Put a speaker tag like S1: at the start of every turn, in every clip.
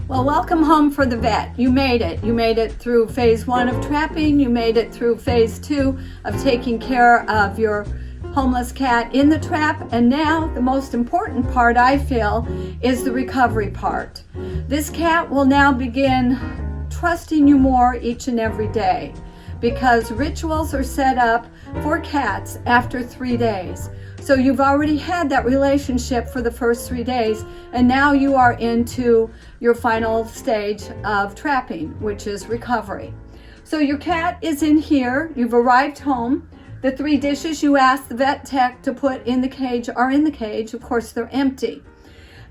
S1: Well, welcome home for the vet. You made it. You made it through phase 1 of trapping. You made it through phase 2 of taking care of your homeless cat in the trap. And now the most important part, I feel, is the recovery part. This cat will now begin trusting you more each and every day because rituals are set up for cats after 3 days. So you've already had that relationship for the first 3 days, and now you are into your final stage of trapping, which is recovery. So your cat is in here. You've arrived home. The 3 dishes you asked the vet tech to put in the cage are in the cage. Of course, they're empty.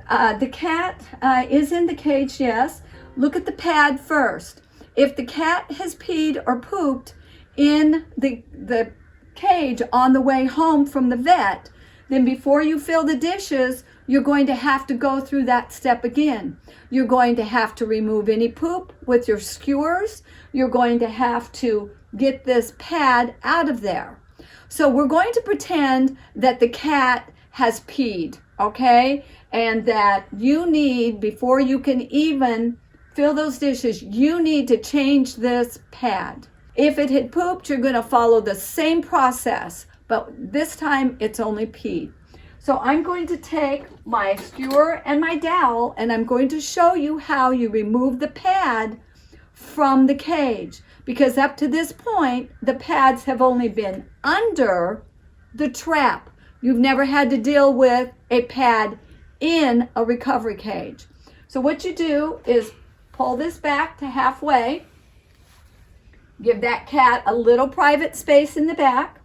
S1: The cat is in the cage, yes. Look at the pad first. If the cat has peed or pooped in the cage on the way home from the vet, then before you fill the dishes, you're going to have to go through that step again. You're going to have to remove any poop with your skewers. You're going to have to get this pad out of there. So we're going to pretend that the cat has peed, okay? And that you need, before you can even fill those dishes, you need to change this pad. If it had pooped, you're going to follow the same process, but this time it's only peed. So I'm going to take my skewer and my dowel, and I'm going to show you how you remove the pad from the cage, because up to this point, the pads have only been under the trap. You've never had to deal with a pad in a recovery cage. So what you do is pull this back to halfway. Give that cat a little private space in the back.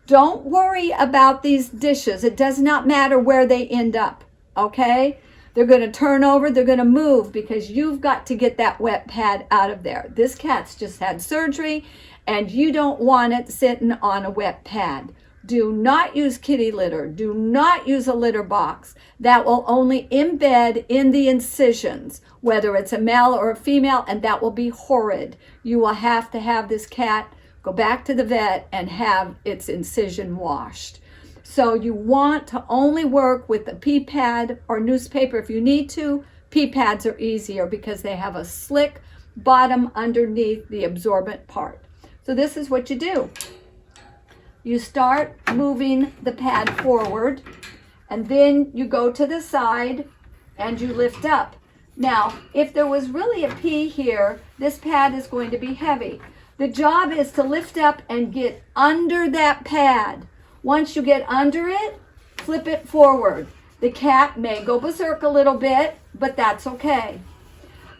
S1: Don't worry about these dishes. It does not matter where they end up, okay? They're going to turn over. They're going to move because you've got to get that wet pad out of there. This cat's just had surgery, and you don't want it sitting on a wet pad. Do not use kitty litter. Do not use a litter box. That will only embed in the incisions, whether it's a male or a female, and that will be horrid. You will have to have this cat go back to the vet and have its incision washed. So you want to only work with a pee pad or newspaper if you need to. Pee pads are easier because they have a slick bottom underneath the absorbent part. So this is what you do. You start moving the pad forward, and then you go to the side and you lift up. Now, if there was really a pee here, this pad is going to be heavy. The job is to lift up and get under that pad. Once you get under it, flip it forward. The cat may go berserk a little bit, but that's okay.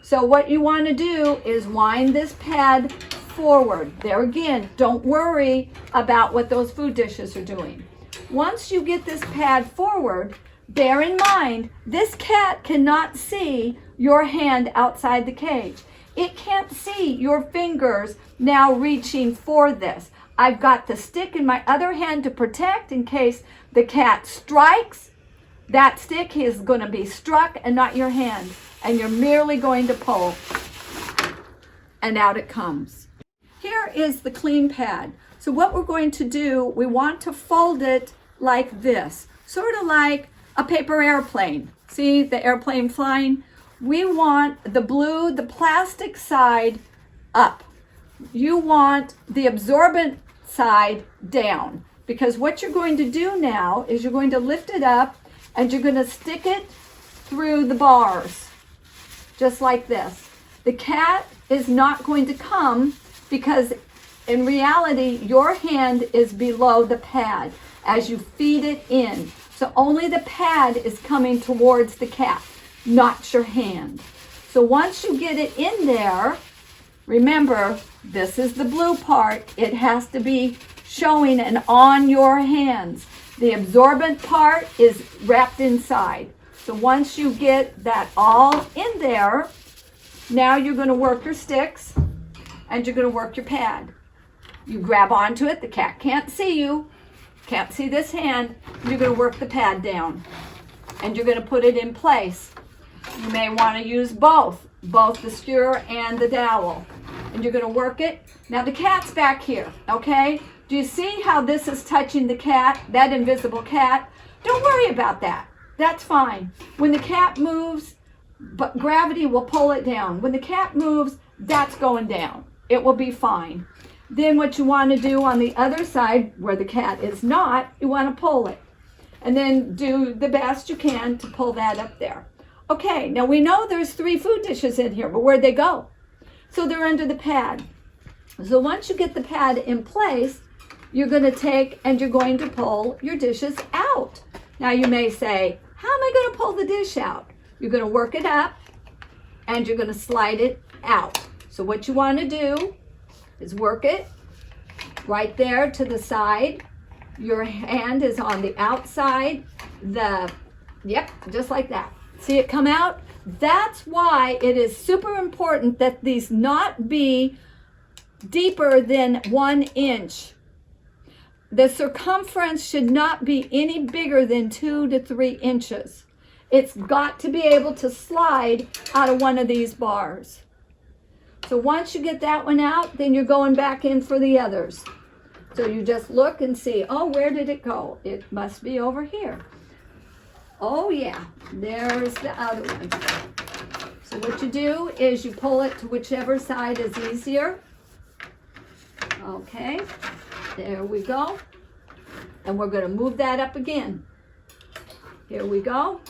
S1: So what you want to do is wind this pad forward. There again, don't worry about what those food dishes are doing. Once you get this pad forward, bear in mind, this cat cannot see your hand outside the cage. It can't see your fingers now reaching for this. I've got the stick in my other hand to protect in case the cat strikes. That stick is going to be struck and not your hand. And you're merely going to pull. And out it comes. Here is the clean pad. So what we're going to do, we want to fold it like this. Sort of like a paper airplane. See the airplane flying? We want the blue, the plastic side up. You want the absorbent side down, because what you're going to do now is you're going to lift it up and you're going to stick it through the bars, just like this. The cat is not going to come because in reality, your hand is below the pad as you feed it in. So only the pad is coming towards the cat, not your hand. So once you get it in there, remember, this is the blue part. It has to be showing and on your hands. The absorbent part is wrapped inside. So once you get that all in there, now you're going to work your sticks and you're going to work your pad. You grab onto it. The cat can't see you, can't see this hand. You're going to work the pad down and you're going to put it in place. You may want to use both the skewer and the dowel. And you're going to work it. Now the cat's back here, okay? Do you see how this is touching the cat, that invisible cat? Don't worry about that. That's fine. When the cat moves, but gravity will pull it down. When the cat moves, that's going down. It will be fine. Then what you want to do on the other side, where the cat is not, you want to pull it. And then do the best you can to pull that up there. Okay, now we know there's 3 food dishes in here, but where'd they go? So they're under the pad. So once you get the pad in place, you're going to take and you're going to pull your dishes out. Now you may say, how am I going to pull the dish out? You're going to work it up and you're going to slide it out. So what you want to do is work it right there to the side. Your hand is on the outside. Yep, just like that. See it come out? That's why it is super important that these not be deeper than 1 inch. The circumference should not be any bigger than 2 to 3 inches. It's got to be able to slide out of one of these bars. So once you get that one out, then you're going back in for the others. So you just look and see, oh, where did it go? It must be over here. Oh yeah, there's the other one. So what you do is you pull it to whichever side is easier. Okay, there we go. And we're going to move that up again. Here we go.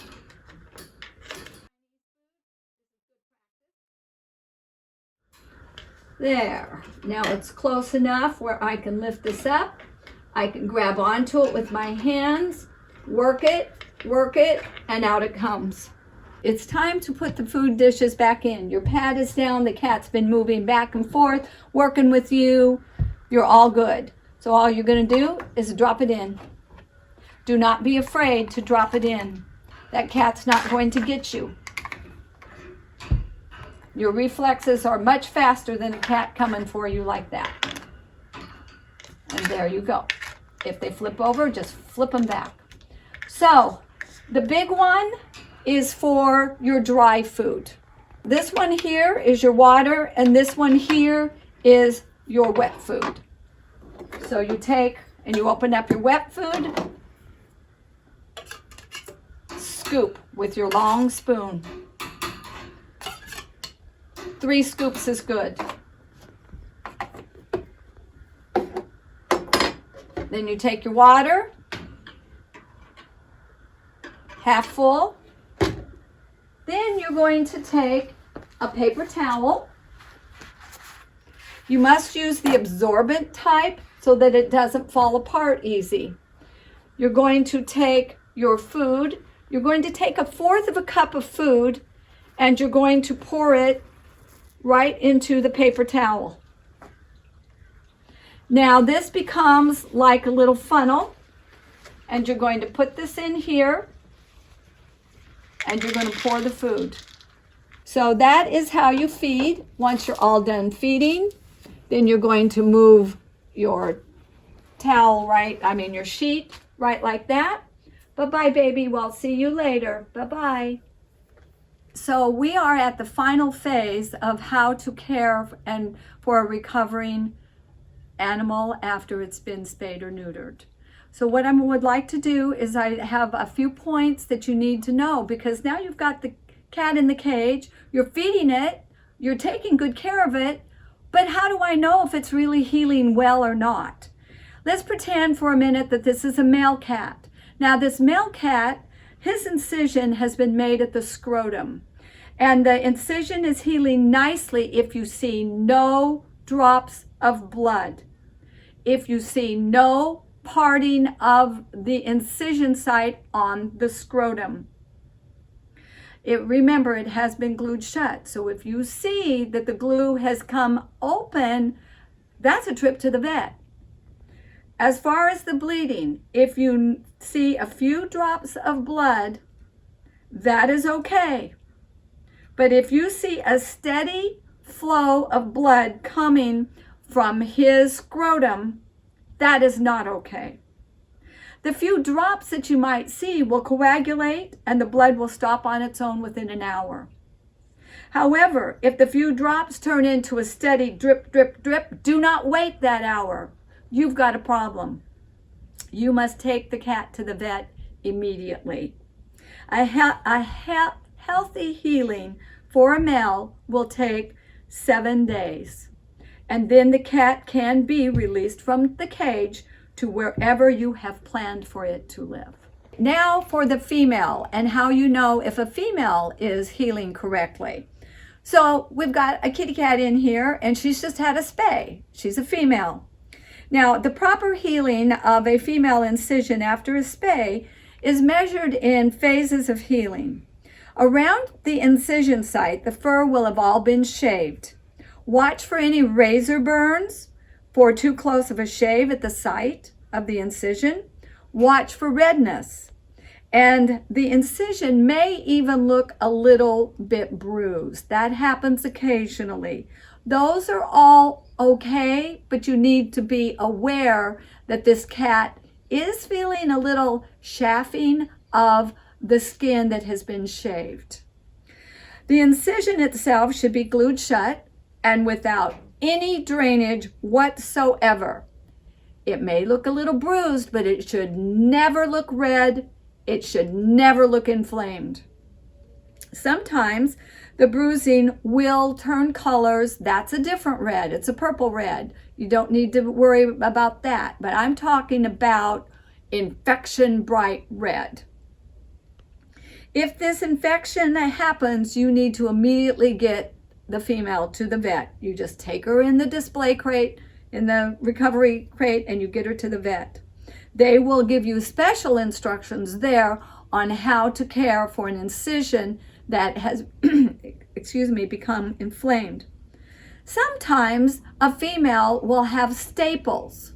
S1: There. Now it's close enough where I can lift this up. I can grab onto it with my hands, work it, and out it comes. It's time to put the food dishes back in. Your pad is down. The cat's been moving back and forth, working with you. You're all good. So all you're going to do is drop it in. Do not be afraid to drop it in. That cat's not going to get you. Your reflexes are much faster than a cat coming for you like that. And there you go. If they flip over, just flip them back. So the big one is for your dry food. This one here is your water, and this one here is your wet food. So you take and you open up your wet food, scoop with your long spoon. 3 scoops is good. Then you take your water, half full. Then you're going to take a paper towel. You must use the absorbent type so that it doesn't fall apart easy. You're going to take your food. You're going to take 1/4 cup of food and you're going to pour it right into the paper towel. Now this becomes like a little funnel, and you're going to put this in here and you're going to pour the food. So that is how you feed. Once you're all done feeding, then you're going to move your towel your sheet right like that. Bye-bye, baby. We'll see you later. Bye-bye. So we are at the final phase of how to care for a recovering animal after it's been spayed or neutered. So what I would like to do is I have a few points that you need to know, because now you've got the cat in the cage, you're feeding it, you're taking good care of it, but how do I know if it's really healing well or not? Let's pretend for a minute that this is a male cat. Now this male cat, his incision has been made at the scrotum, and the incision is healing nicely if you see no drops of blood, if you see no parting of the incision site on the scrotum. Remember, it has been glued shut, so if you see that the glue has come open, that's a trip to the vet. As far as the bleeding, if you see a few drops of blood, that is okay. But if you see a steady flow of blood coming from his scrotum, that is not okay. The few drops that you might see will coagulate and the blood will stop on its own within an hour. However, if the few drops turn into a steady drip, drip, drip, do not wait that hour. You've got a problem. You must take the cat to the vet immediately. A healthy healing for a male will take 7 days. And then the cat can be released from the cage to wherever you have planned for it to live. Now for the female and how you know if a female is healing correctly. So we've got a kitty cat in here and she's just had a spay. She's a female. Now the proper healing of a female incision after a spay is measured in phases of healing. Around the incision site, the fur will have all been shaved. Watch for any razor burns for too close of a shave at the site of the incision. Watch for redness. And the incision may even look a little bit bruised. That happens occasionally. Those are all okay, but you need to be aware that this cat is feeling a little chafing of the skin that has been shaved. The incision itself should be glued shut and without any drainage whatsoever. It may look a little bruised, but it should never look red. It should never look inflamed. Sometimes the bruising will turn colors. That's a different red. It's a purple red. You don't need to worry about that. But I'm talking about infection bright red. If this infection happens, you need to immediately get the female to the vet. You just take her in the display crate, in the recovery crate, and you get her to the vet. They will give you special instructions there on how to care for an incision that has become inflamed. Sometimes a female will have staples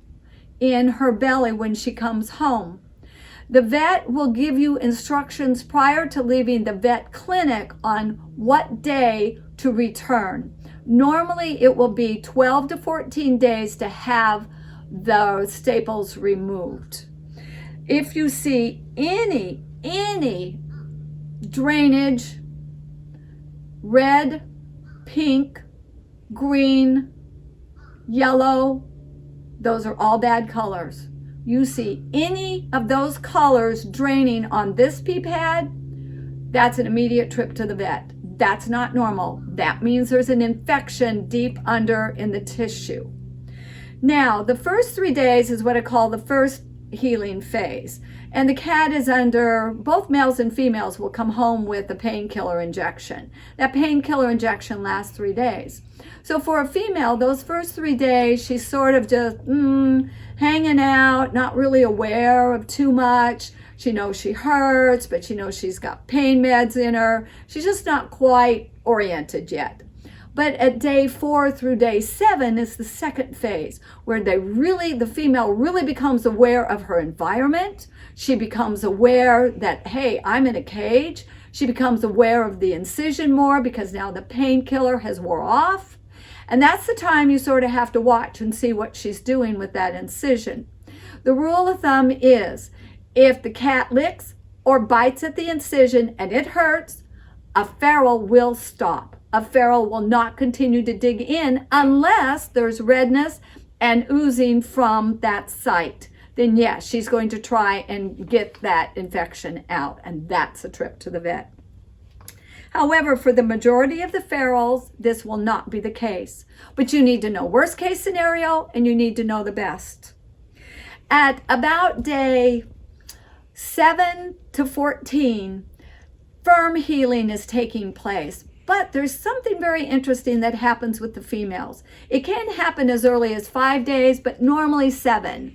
S1: in her belly when she comes home. The vet will give you instructions prior to leaving the vet clinic on what day to return. Normally it will be 12 to 14 days to have the staples removed. If you see any drainage, red, pink, green, yellow, those are all bad colors. You see any of those colors draining on this pee pad, that's an immediate trip to the vet. That's not normal. That means there's an infection deep under in the tissue. Now, the first 3 days is what I call the first healing phase. And the cat is under, both males and females will come home with a painkiller injection. That painkiller injection lasts 3 days. So for a female, those first 3 days, she's sort of just hanging out, not really aware of too much. She knows she hurts, but she knows she's got pain meds in her. She's just not quite oriented yet. But at day 4 through day 7 is the second phase, where the female really becomes aware of her environment. She becomes aware that, hey, I'm in a cage. She becomes aware of the incision more because now the painkiller has wore off. And that's the time you sort of have to watch and see what she's doing with that incision. The rule of thumb is, if the cat licks or bites at the incision and it hurts, a feral will stop. A feral will not continue to dig in unless there's redness and oozing from that site. Then yes, she's going to try and get that infection out, and that's a trip to the vet. However, for the majority of the ferals, this will not be the case. But you need to know worst case scenario and you need to know the best. At about day 7 to 14, firm healing is taking place. But there's something very interesting that happens with the females. It can happen as early as 5 days, but normally 7.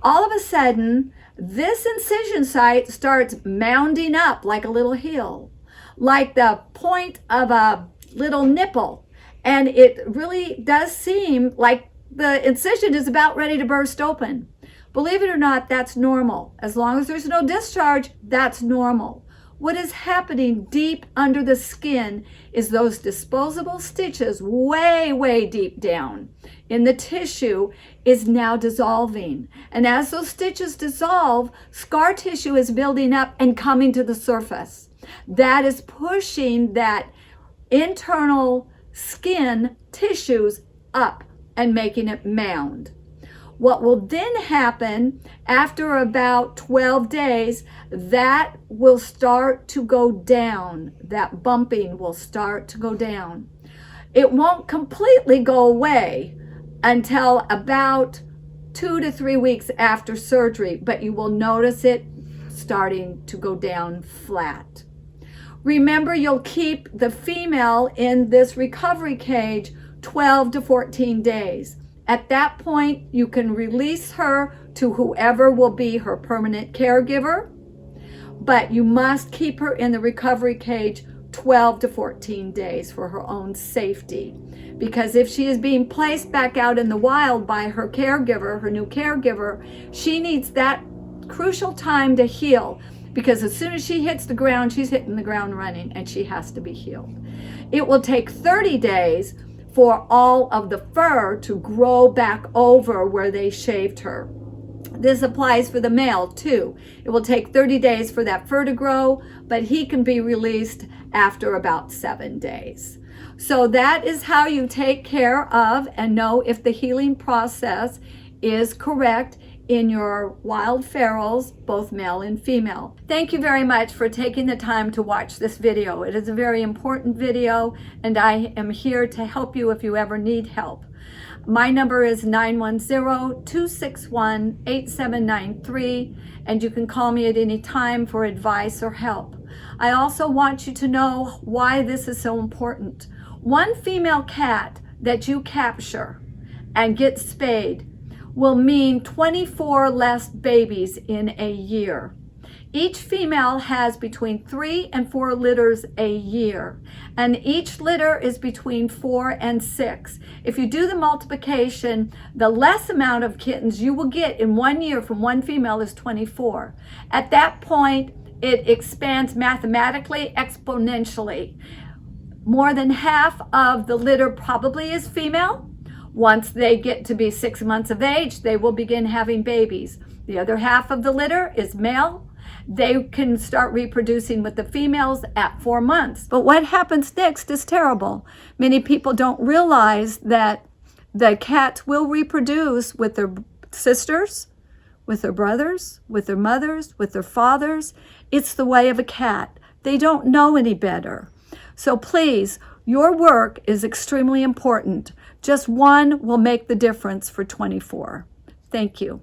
S1: All of a sudden, this incision site starts mounding up like a little hill, like the point of a little nipple. And it really does seem like the incision is about ready to burst open. Believe it or not, that's normal. As long as there's no discharge, that's normal. What is happening deep under the skin is those disposable stitches way, way deep down in the tissue is now dissolving. And as those stitches dissolve, scar tissue is building up and coming to the surface. That is pushing that internal skin tissues up and making it mound. What will then happen after about 12 days, that will start to go down. That bumping will start to go down. It won't completely go away until about 2 to 3 weeks after surgery, but you will notice it starting to go down flat. Remember, you'll keep the female in this recovery cage 12 to 14 days. At that point, you can release her to whoever will be her permanent caregiver, but you must keep her in the recovery cage 12 to 14 days for her own safety. Because if she is being placed back out in the wild by her caregiver, her new caregiver, she needs that crucial time to heal, because as soon as she hits the ground, she's hitting the ground running, and she has to be healed. It will take 30 days for all of the fur to grow back over where they shaved her. This applies for the male too. It will take 30 days for that fur to grow, but he can be released after about 7 days. So that is how you take care of and know if the healing process is correct in your wild ferals, both male and female. Thank you very much for taking the time to watch this video. It is a very important video, and I am here to help you if you ever need help. My number is 910-261-8793, and you can call me at any time for advice or help. I also want you to know why this is so important. One female cat that you capture and get spayed will mean 24 less babies in a year. Each female has between 3 and 4 litters a year, and each litter is between 4 and 6. If you do the multiplication, the less amount of kittens you will get in 1 year from one female is 24. At that point, it expands mathematically exponentially. More than half of the litter probably is female. Once they get to be 6 months of age, they will begin having babies. The other half of the litter is male. They can start reproducing with the females at 4 months. But what happens next is terrible. Many people don't realize that the cats will reproduce with their sisters, with their brothers, with their mothers, with their fathers. It's the way of a cat. They don't know any better. So please, your work is extremely important. Just one will make the difference for 24. Thank you.